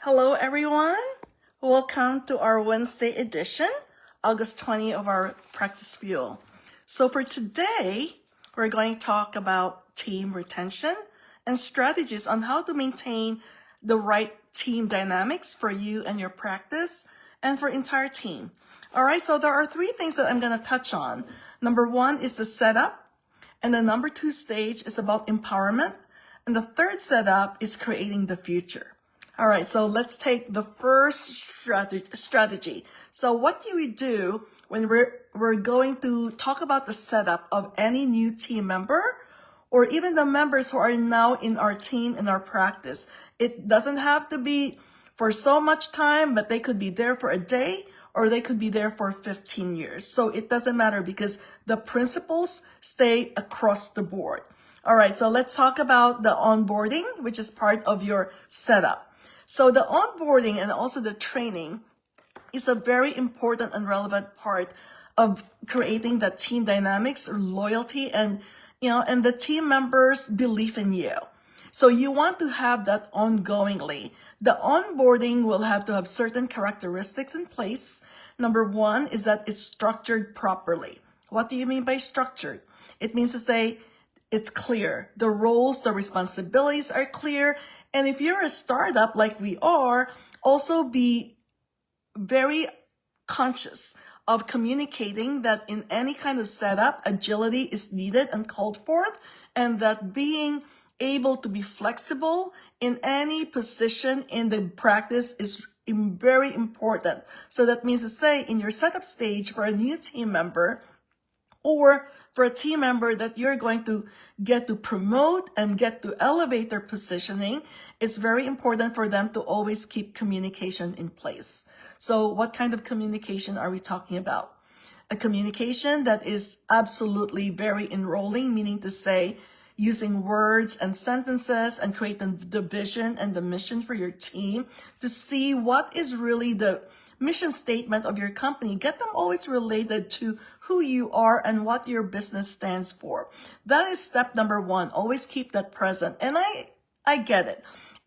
Hello, everyone. Welcome to our Wednesday edition, August 20 of our Practice Fuel. So for today, we're going to talk about team retention and strategies on how to maintain the right team dynamics for you and your practice and for entire team. All right, so there are three things that I'm going to touch on. Number one is the setup, and the number two stage is about empowerment, and the third setup is creating the future. All right, so let's take the first strategy. So what do we do when we're going to talk about the setup of any new team member or even the members who are now in our team, in our practice? It doesn't have to be for so much time, but they could be there for a day or they could be there for 15 years. So it doesn't matter because the principles stay across the board. All right, so let's talk about the onboarding, which is part of your setup. So the onboarding and also the training is a very important and relevant part of creating the team dynamics, loyalty, and the team members' belief in you. So you want to have that ongoingly. The onboarding will have to have certain characteristics in place. Number one is that it's structured properly. What do you mean by structured? It means to say it's clear. The roles, the responsibilities are clear. And if you're a startup like we are, also be very conscious of communicating that in any kind of setup, agility is needed and called forth, and that being able to be flexible in any position in the practice is very important. So that means to say in your setup stage for a new team member, or for a team member that you're going to get to promote and get to elevate their positioning, it's very important for them to always keep communication in place. So what kind of communication are we talking about? A communication that is absolutely very enrolling, meaning to say using words and sentences and create the vision and the mission for your team to see what is really the mission statement of your company. Get them always related to who you are and what your business stands for. That is step number one. Always keep that present. And I get it.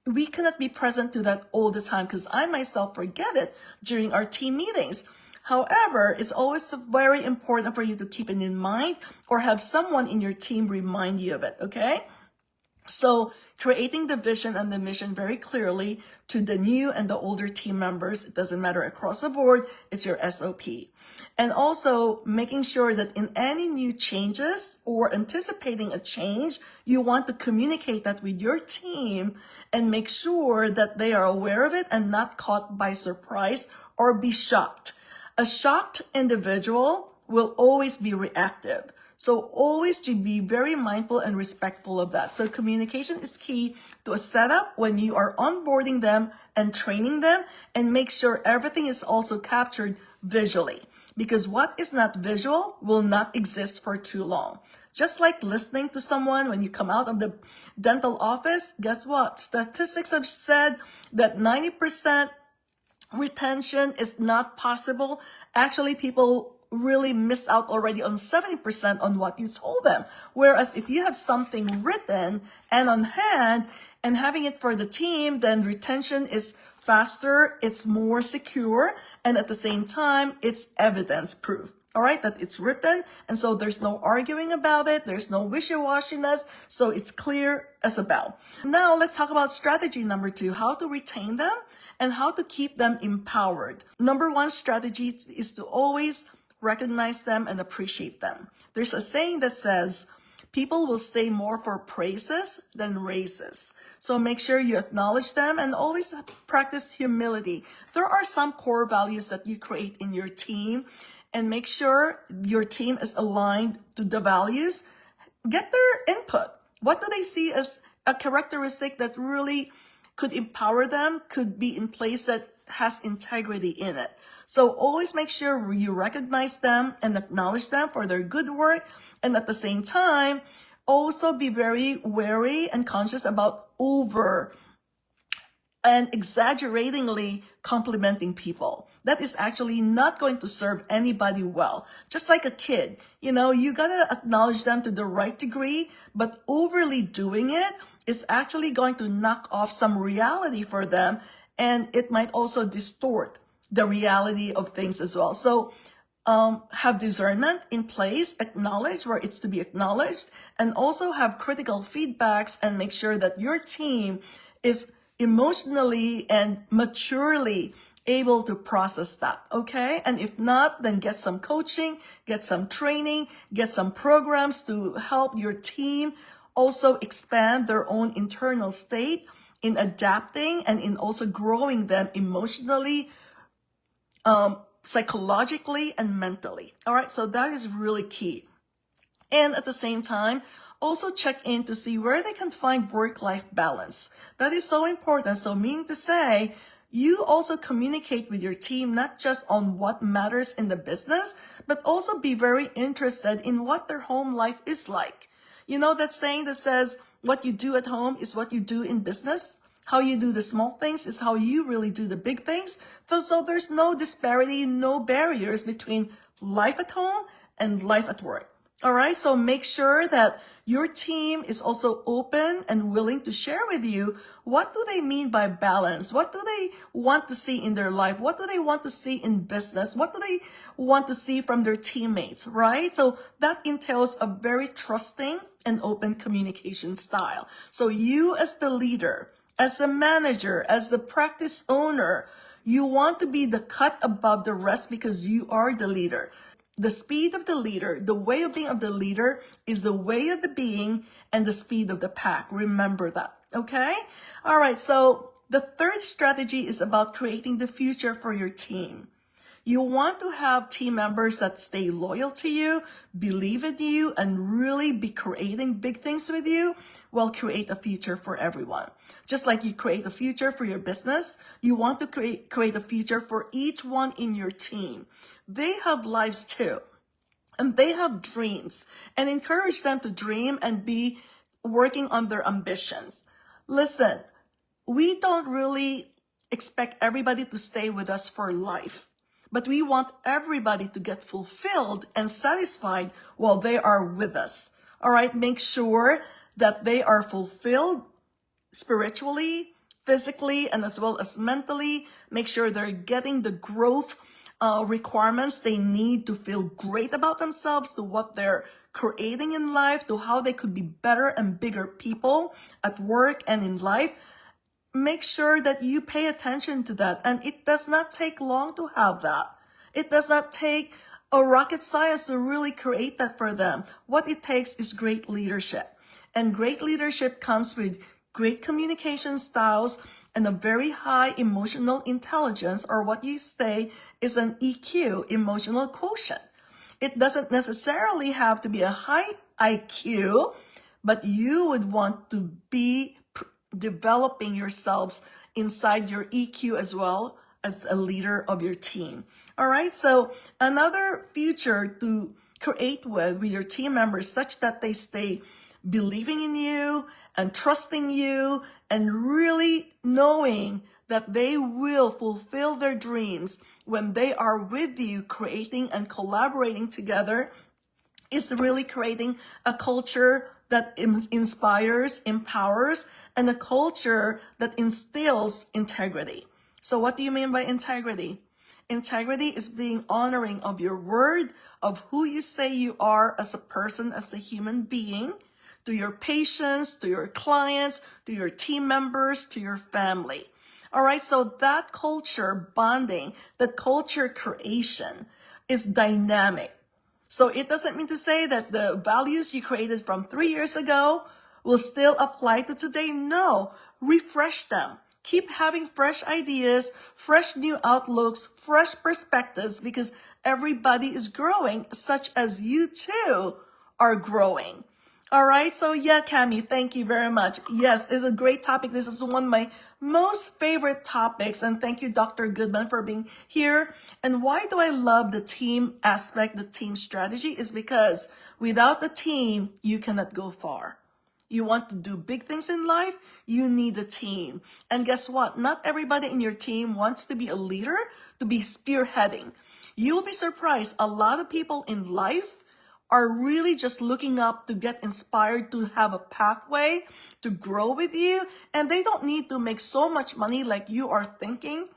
We cannot be present to that all the time because I myself forget it during our team meetings. However, it's always very important for you to keep it in mind or have someone in your team remind you of it, okay? So creating the vision and the mission very clearly to the new and the older team members, it doesn't matter across the board, it's your SOP. And also making sure that in any new changes or anticipating a change, you want to communicate that with your team and make sure that they are aware of it and not caught by surprise or be shocked. A shocked individual will always be reactive. So always to be very mindful and respectful of that. So communication is key to a setup when you are onboarding them and training them, and make sure everything is also captured visually. Because what is not visual will not exist for too long. Just like listening to someone when you come out of the dental office, guess what? Statistics have said that 90% retention is not possible. Actually, people really miss out already on 70% on what you told them. Whereas if you have something written and on hand and having it for the team, then retention is faster, it's more secure, and at the same time, it's evidence proof. All right, that it's written, and so there's no arguing about it, there's no wishy-washiness, so it's clear as a bell. Now, let's talk about strategy number two, how to retain them and how to keep them empowered. Number one strategy is to always recognize them and appreciate them. There's a saying that says, people will stay more for praises than raises. So make sure you acknowledge them and always practice humility. There are some core values that you create in your team, and make sure your team is aligned to the values. Get their input. What do they see as a characteristic that really could empower them, could be in place that has integrity in it? So always make sure you recognize them and acknowledge them for their good work. And at the same time, also be very wary and conscious about over and exaggeratingly complimenting people. That is actually not going to serve anybody well. Just like a kid, you gotta acknowledge them to the right degree, but overly doing it is actually going to knock off some reality for them and it might also distort the reality of things as well. So have discernment in place, acknowledge where it's to be acknowledged, and also have critical feedbacks and make sure that your team is emotionally and maturely able to process that, okay? And if not, then get some coaching, get some training, get some programs to help your team also expand their own internal state in adapting and in also growing them emotionally, psychologically, and mentally. All right, so that is really key. And at the same time, also check in to see where they can find work-life balance. That is so important. So meaning to say, you also communicate with your team, not just on what matters in the business, but also be very interested in what their home life is like. You know that saying that says, what you do at home is what you do in business? How you do the small things is how you really do the big things. So there's no disparity, no barriers between life at home and life at work. All right, so make sure that your team is also open and willing to share with you what do they mean by balance? What do they want to see in their life? What do they want to see in business? What do they want to see from their teammates, right? So that entails a very trusting and open communication style. So you as the leader, as the manager, as the practice owner, you want to be the cut above the rest because you are the leader. The speed of the leader, the way of being of the leader is the way of the being and the speed of the pack. Remember that, okay? All right, so the third strategy is about creating the future for your team. You want to have team members that stay loyal to you, believe in you, and really be creating big things with you. Well, create a future for everyone. Just like you create a future for your business, you want to create a future for each one in your team. They have lives too, and they have dreams, and encourage them to dream and be working on their ambitions. Listen, we don't really expect everybody to stay with us for life, but we want everybody to get fulfilled and satisfied while they are with us. All right, make sure that they are fulfilled spiritually, physically, and as well as mentally. Make sure they're getting the growth requirements they need to feel great about themselves, to what they're creating in life, to how they could be better and bigger people at work and in life. Make sure that you pay attention to that. And it does not take long to have that. It does not take a rocket science to really create that for them. What it takes is great leadership. And great leadership comes with great communication styles and a very high emotional intelligence, or what you say is an EQ, emotional quotient. It doesn't necessarily have to be a high IQ, but you would want to be developing yourselves inside your EQ as well as a leader of your team. All right, so another future to create with your team members such that they stay believing in you and trusting you and really knowing that they will fulfill their dreams when they are with you, creating and collaborating together, is really creating a culture that inspires, empowers, and a culture that instills integrity. So what do you mean by integrity? Integrity is being honoring of your word, of who you say you are as a person, as a human being, to your patients, to your clients, to your team members, to your family. All right, so that culture bonding, that culture creation is dynamic. So it doesn't mean to say that the values you created from 3 years ago will still apply to today. No, refresh them. Keep having fresh ideas, fresh new outlooks, fresh perspectives, because everybody is growing, such as you too are growing. All right, so yeah, Cami, thank you very much. Yes, it's a great topic. This is one of my most favorite topics, and thank you, Dr. Goodman, for being here. And why do I love the team aspect, the team strategy, is because without the team, you cannot go far. You want to do big things in life, you need a team. And guess what? Not everybody in your team wants to be a leader, to be spearheading. You'll be surprised. A lot of people in life are really just looking up to get inspired to have a pathway to grow with you, and they don't need to make so much money like you are thinking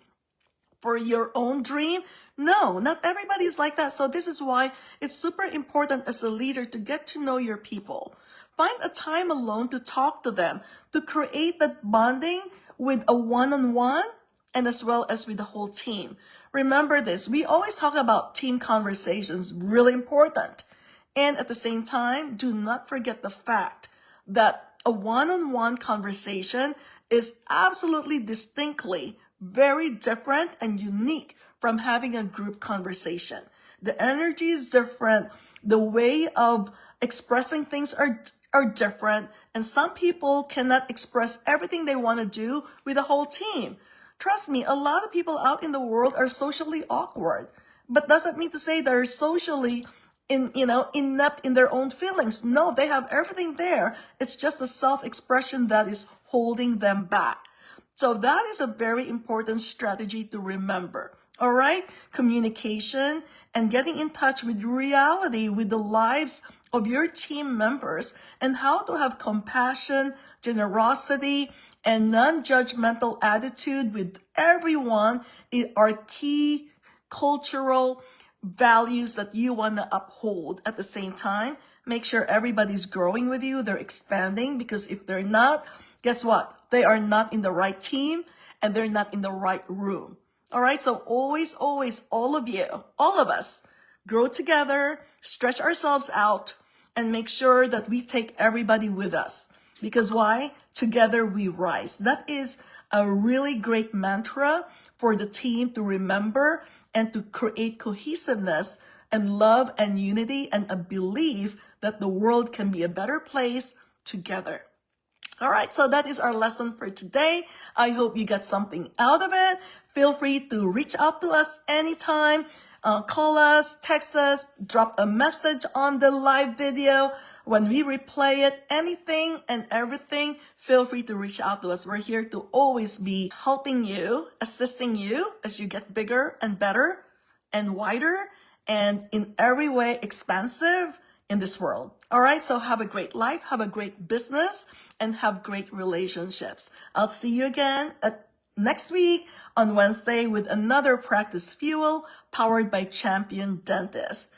for your own dream. No, not everybody's like that. So this is why it's super important as a leader to get to know your people. Find a time alone to talk to them, to create that bonding with a one-on-one and as well as with the whole team. Remember this, we always talk about team conversations, really important. And at the same time, do not forget the fact that a one-on-one conversation is absolutely distinctly very different and unique from having a group conversation. The energy is different. The way of expressing things are different. And some people cannot express everything they want to do with the whole team. Trust me, a lot of people out in the world are socially awkward, but doesn't mean to say they're socially inept in their own feelings. No, they have everything there. It's just a self-expression that is holding them back. So that is a very important strategy to remember. All right? Communication and getting in touch with reality, with the lives of your team members, and how to have compassion, generosity, and non-judgmental attitude with everyone are key cultural values that you want to uphold. At the same time, make sure everybody's growing with you, they're expanding, because if they're not, guess what? They are not in the right team and they're not in the right room. All right, so always, all of you, all of us, grow together, stretch ourselves out, and make sure that we take everybody with us. Because why? Together we rise. That is a really great mantra for the team to remember and to create cohesiveness and love and unity and a belief that the world can be a better place together. All right, so that is our lesson for today. I hope you got something out of it. Feel free to reach out to us anytime. Call us, text us, drop a message on the live video. When we replay it, anything and everything, feel free to reach out to us. We're here to always be helping you, assisting you as you get bigger and better and wider and in every way expansive in this world. All right, so have a great life, have a great business, and have great relationships. I'll see you again next week on Wednesday with another Practice Fuel powered by Champion Dentist.